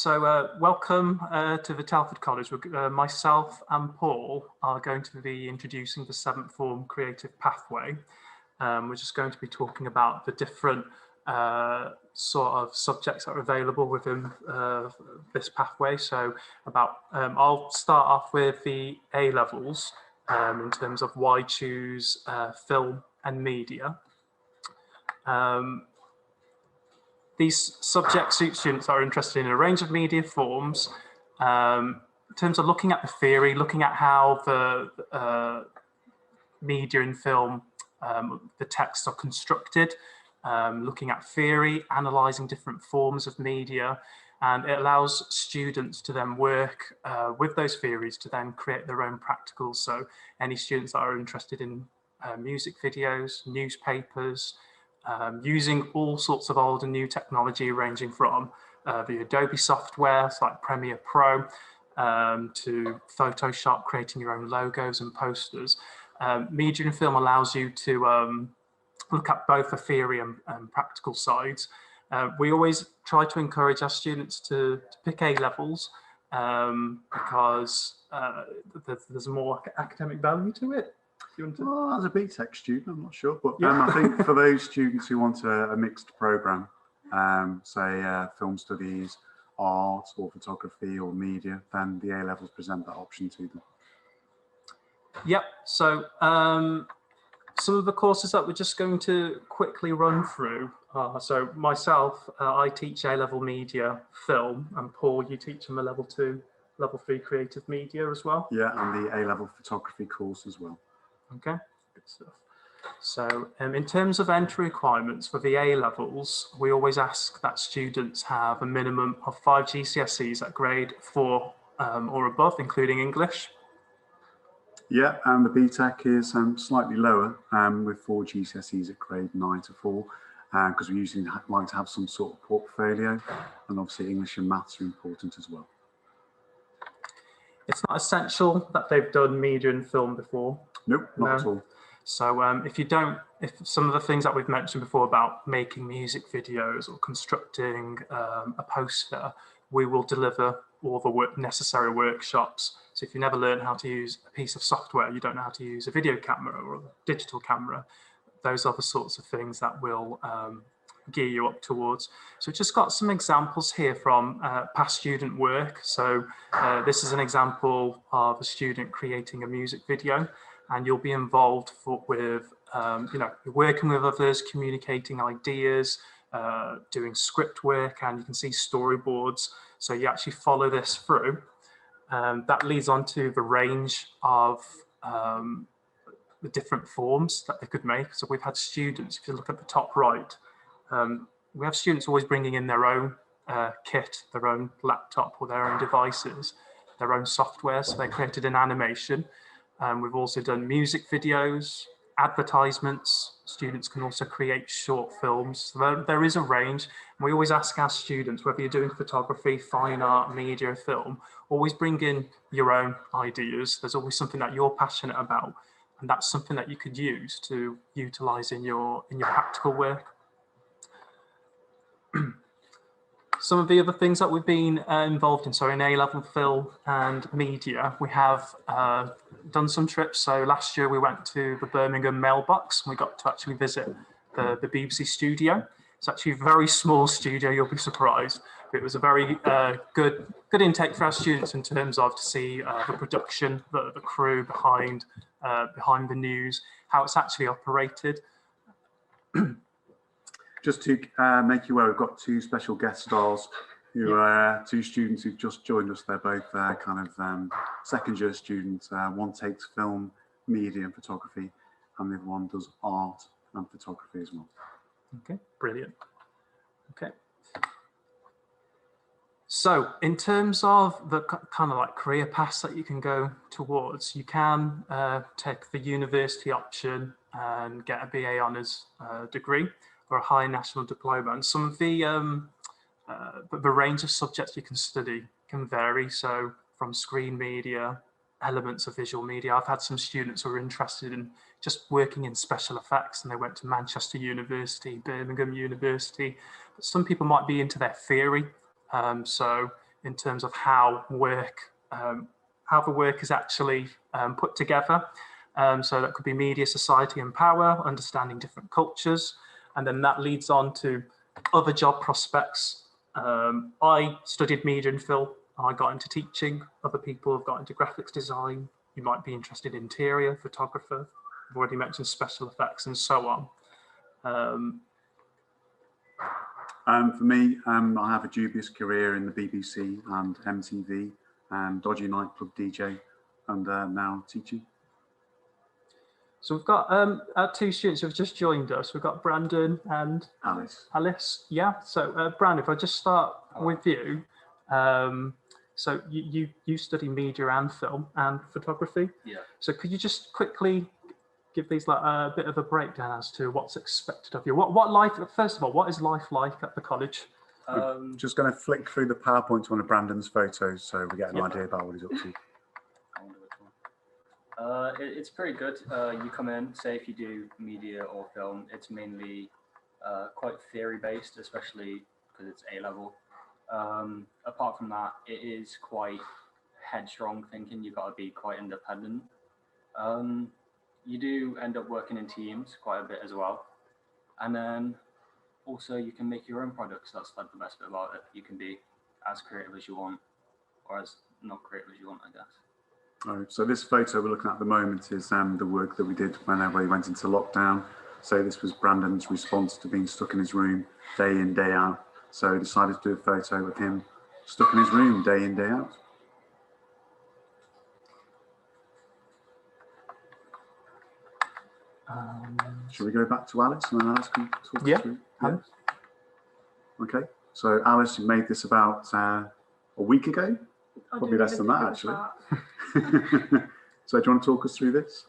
Welcome to the Telford College. Myself and Paul are going to be introducing the 7th form creative pathway. We're just going to be talking about the different sort of subjects that are available within this pathway. I'll start off with the A levels in terms of why choose film and media. These subjects suit students that are interested in a range of media forms in terms of looking at the theory, looking at how the media and film, the texts are constructed, looking at theory, analysing different forms of media, and it allows students to then work with those theories to then create their own practicals. So any students that are interested in music videos, newspapers, using all sorts of old and new technology ranging from the Adobe software like Premiere Pro to Photoshop, creating your own logos and posters. Media and film allows you to look at both the theory and practical sides. We always try to encourage our students to pick A levels because there's more academic value to it. Well, as a BTEC student, I'm not sure, but I think for those students who want a mixed program, say film studies, art or photography or media, then the A levels present that option to them. Yep, so some of the courses that we're just going to quickly run through so myself, I teach A-level media film, and Paul, you teach them a level 2, level 3 creative media as well. Yeah, and the A-level photography course as well. Okay, good stuff. So in terms of entry requirements for the A levels, we always ask that students have a minimum of 5 GCSEs at grade 4 or above, including English. Yeah, and the BTEC is slightly lower with 4 GCSEs at grade 9 to 4, because we usually like to have some sort of portfolio, and obviously English and maths are important as well. It's not essential that they've done media and film before. Nope, not at all. So if some of the things that we've mentioned before about making music videos or constructing a poster, we will deliver all the necessary workshops. So if you never learn how to use a piece of software, you don't know how to use a video camera or a digital camera, those are the sorts of things that will gear you up towards. So we've just got some examples here from past student work. So this is an example of a student creating a music video, and you'll be involved with working with others, communicating ideas, doing script work, and you can see storyboards. So you actually follow this through. That leads on to the range of the different forms that they could make. So we've had students, if you look at the top right, we have students always bringing in their own kit, their own laptop or their own devices, their own software. So they created an animation. We've also done music videos, advertisements. Students can also create short films. So there is a range. We always ask our students, whether you're doing photography, fine art, media, film, always bring in your own ideas. There's always something that you're passionate about, and that's something that you could use to utilize in your practical work. Some of the other things that we've been involved in, so in A-level film and media, we have done some trips. So last year we went to the Birmingham mailbox, and we got to actually visit the BBC studio. It's actually a very small studio, you'll be surprised. But it was a very good intake for our students in terms of to see the production, the crew behind the news, how it's actually operated. Just to make you aware, we've got 2 special guest stars who are 2 students who've just joined us. They're both kind of second year students. One takes film, media and photography, and the other one does art and photography as well. Okay, brilliant. Okay. So in terms of the kind of like career paths that you can go towards, you can take the university option and get a BA honours degree or a high national diploma. And some of the range of subjects you can study can vary. So from screen media, elements of visual media. I've had some students who are interested in just working in special effects, and they went to Manchester University, Birmingham University. But some people might be into their theory. So in terms of how the work is actually put together. So that could be media, society and power, understanding different cultures. And then that leads on to other job prospects. I studied media and film. I got into teaching. Other people have got into graphics design. You might be interested in interior photographer. I've already mentioned special effects and so on. For me, I have a dubious career in the BBC and MTV, and dodgy nightclub DJ, and now teaching. So we've got our two students who have just joined us. We've got Brandon and Alice. Yeah. So Brandon, if I just start with you. So you study media and film and photography. Yeah. So could you just quickly give these like a bit of a breakdown as to what's expected of you? What life? First of all, what is life like at the college? Just going to flick through the PowerPoint to one of Brandon's photos so we get an idea about what he's up to. It's pretty good. You come in, say if you do media or film, it's mainly quite theory based, especially because it's A-level. Apart from that, it is quite headstrong thinking. You've got to be quite independent. You do end up working in teams quite a bit as well. And then also you can make your own products. That's like the best bit about it. You can be as creative as you want, or as not creative as you want, I guess. So this photo we're looking at the moment is the work that we did whenever we went into lockdown. So this was Brandon's response to being stuck in his room day in, day out. So he decided to do a photo of him stuck in his room day in, day out. Shall we go back to Alice and then Alice can talk us through? Yeah. Okay. So Alice, you made this about a week ago? Probably less than that, actually. So do you want to talk us through this?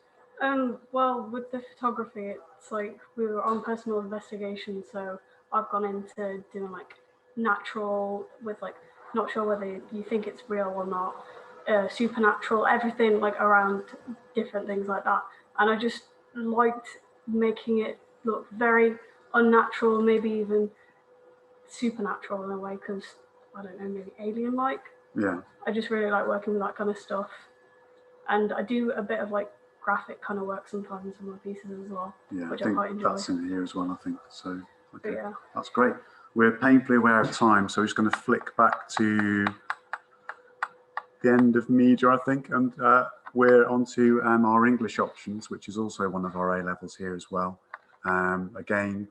Well, with the photography, it's like we were on personal investigation, so I've gone into doing like natural with like, not sure whether you think it's real or not, supernatural, everything like around different things like that. And I just liked making it look very unnatural, maybe even supernatural in a way, because I don't know, maybe alien-like. Yeah. I just really like working with that kind of stuff. And I do a bit of like graphic kind of work sometimes in my pieces as well, which I quite enjoy. That's in here as well, I think. So, okay, yeah. That's great. We're painfully aware of time, so we're just going to flick back to the end of media, I think, and we're onto our English options, which is also one of our A-levels here as well. Again,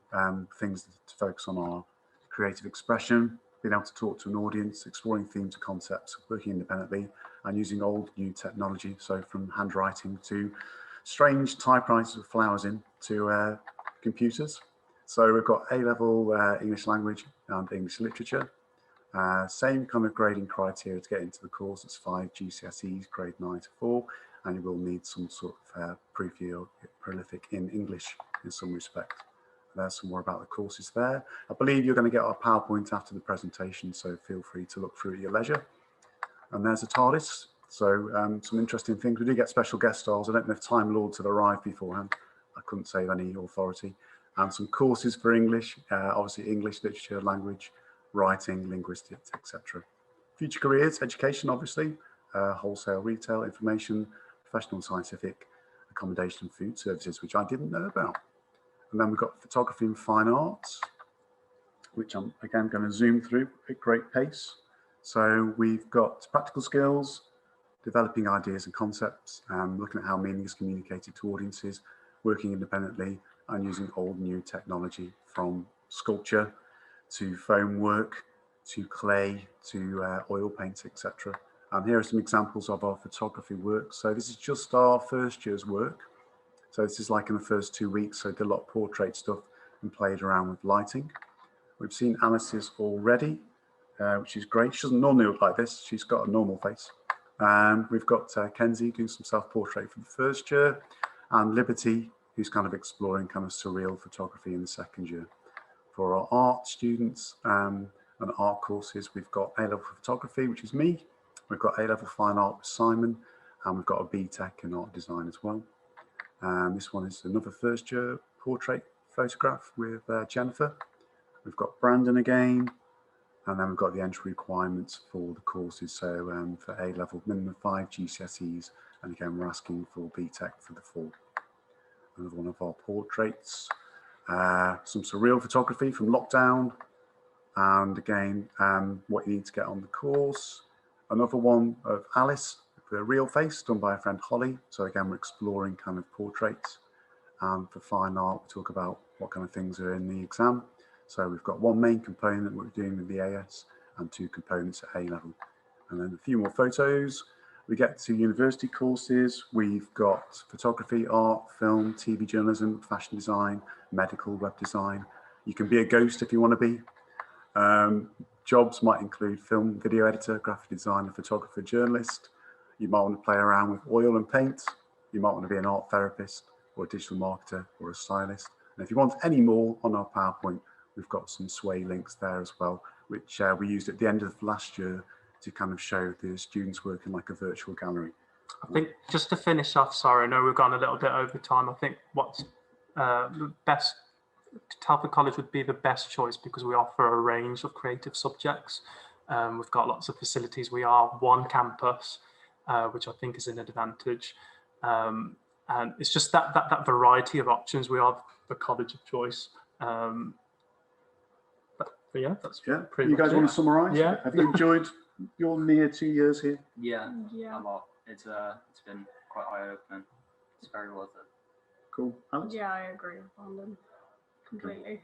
things to focus on are creative expression, being able to talk to an audience, exploring themes and concepts, working independently, and using old new technology. So from handwriting to strange typewriters with flowers in to computers. So we've got A-level English language and English literature. Same kind of grading criteria to get into the course. It's 5 GCSEs, grade 9 to 4, and you will need some sort of proof you're prolific in English in some respect. There's some more about the courses there. I believe you're going to get our PowerPoint after the presentation, so feel free to look through at your leisure. And there's a TARDIS, so some interesting things. We do get special guest stars. I don't know if Time Lords have arrived beforehand. I couldn't say with any authority. And some courses for English, obviously English literature, language, writing, linguistics, etc. Future careers, education, obviously, wholesale, retail, information, professional and scientific, accommodation, food services, which I didn't know about. And then we've got photography and fine arts, which I'm again going to zoom through at great pace. So we've got practical skills, developing ideas and concepts, looking at how meaning is communicated to audiences, working independently and using old new technology from sculpture to foam work, to clay, to oil paints, etc. And here are some examples of our photography work. So this is just our first year's work. So this is like in the first 2 weeks, so I did a lot of portrait stuff and played around with lighting. We've seen Alice's already, which is great. She doesn't normally look like this. She's got a normal face. We've got Kenzie doing some self-portrait for the first year, and Liberty, who's kind of exploring kind of surreal photography in the second year. For our art students and art courses, we've got A-level photography, which is me. We've got A-level fine art with Simon, and we've got a B-Tech in art design as well. This one is another first year portrait photograph with Jennifer. We've got Brandon again, And then we've got the entry requirements for the courses. So for A-level, minimum 5 GCSEs, and again, we're asking for BTEC for the 4. Another one of our portraits. Some surreal photography from lockdown. And again, what you need to get on the course. Another one of Alice, the real face, done by a friend Holly. So again, we're exploring kind of portraits. And for fine art, we talk about what kind of things are in the exam. So we've got one main component we're doing with the AS and 2 components at A-level. And then a few more photos. We get to university courses. We've got photography, art, film, TV journalism, fashion design, medical, web design. You can be a ghost if you want to be. Jobs might include film, video editor, graphic designer, photographer, journalist. You might want to play around with oil and paint. You might want to be an art therapist or a digital marketer or a stylist. And if you want any more on our PowerPoint, we've got some sway links there as well, which we used at the end of last year to kind of show the students working like a virtual gallery. I think just to finish off, sorry, I know we've gone a little bit over time. I think what's the best, Telford College would be the best choice because we offer a range of creative subjects. We've got lots of facilities. We are one campus, which I think is an advantage. And it's just that variety of options. We are the college of choice. But yeah, that's pretty You guys much want it. to summarise? Yeah. Have you enjoyed your near 2 years here? Yeah, Yeah. a lot. It's been quite eye-opening. It's very worth it. Cool. Alex? Yeah, I agree with Brandon completely.